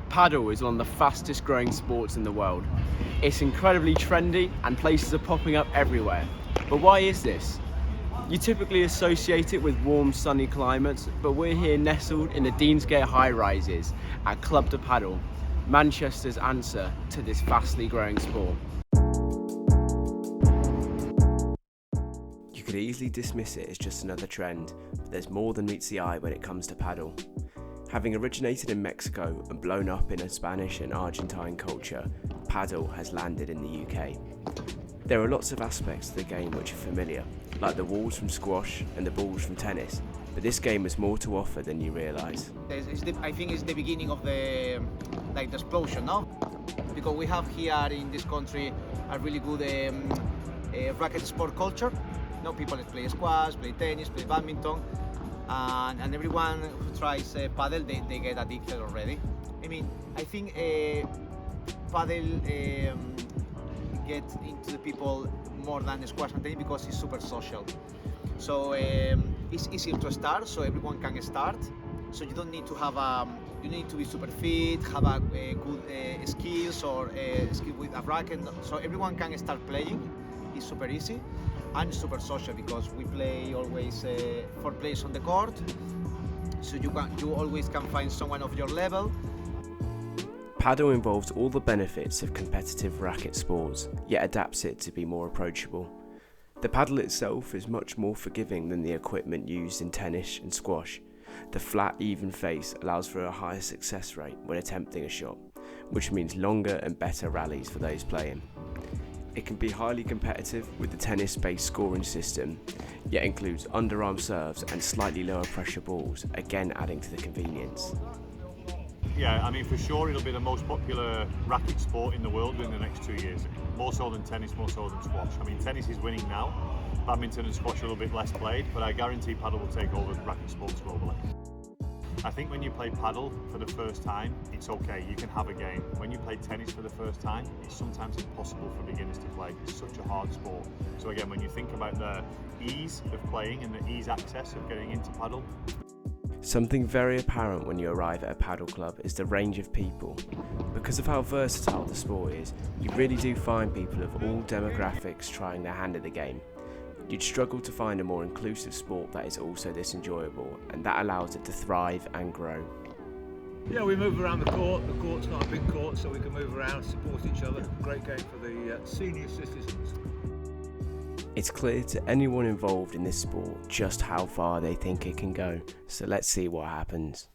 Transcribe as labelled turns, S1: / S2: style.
S1: Padel is one of the fastest growing sports in the world. It's incredibly trendy and places are popping up everywhere. But why is this? You typically associate it with warm, sunny climates, but we're here nestled in the Deansgate high-rises at Club de Padel, Manchester's answer to this fastly growing sport. You could easily dismiss it as just another trend, but there's more than meets the eye when it comes to padel. Having originated in Mexico and blown up in a Spanish and Argentine culture, padel has landed in the UK. There are lots of aspects to the game which are familiar, like the walls from squash and the balls from tennis, but this game has more to offer than you realise.
S2: I think it's the beginning of the explosion, no? Because we have here in this country a really good racket sport culture. You know, people play squash, play tennis, play badminton, and everyone who tries padel, they get addicted already. I mean, I think padel gets into the people more than squash and tennis because it's super social. So it's easier to start, so everyone can start. So you don't need to have you need to be super fit, have a good skills or skill with a racket. So everyone can start playing. It's super easy and super social because we play always 4 players on the court. So you always can find someone of your level.
S1: Padel involves all the benefits of competitive racket sports, yet adapts it to be more approachable. The paddle itself is much more forgiving than the equipment used in tennis and squash. The flat, even face allows for a higher success rate when attempting a shot, which means longer and better rallies for those playing. It can be highly competitive with the tennis-based scoring system, yet includes underarm serves and slightly lower pressure balls, again adding to the convenience.
S3: Yeah, I mean, for sure it'll be the most popular racket sport in the world in the next 2 years. More so than tennis, more so than squash. I mean, tennis is winning now. Badminton and squash are a little bit less played, but I guarantee padel will take over racket sports globally. I think when you play padel for the first time, it's okay, you can have a game. When you play tennis for the first time, it's sometimes impossible for beginners to play. It's such a hard sport. So again, when you think about the ease of playing and the ease access of getting into padel,
S1: something very apparent when you arrive at a padel club is the range of people. Because of how versatile the sport is, you really do find people of all demographics trying their hand at the game. You'd struggle to find a more inclusive sport that is also this enjoyable, and that allows it to thrive and grow.
S4: Yeah, we move around the court. The court's not a big court, so we can move around, support each other. Great game for the senior citizens.
S1: It's clear to anyone involved in this sport just how far they think it can go, so let's see what happens.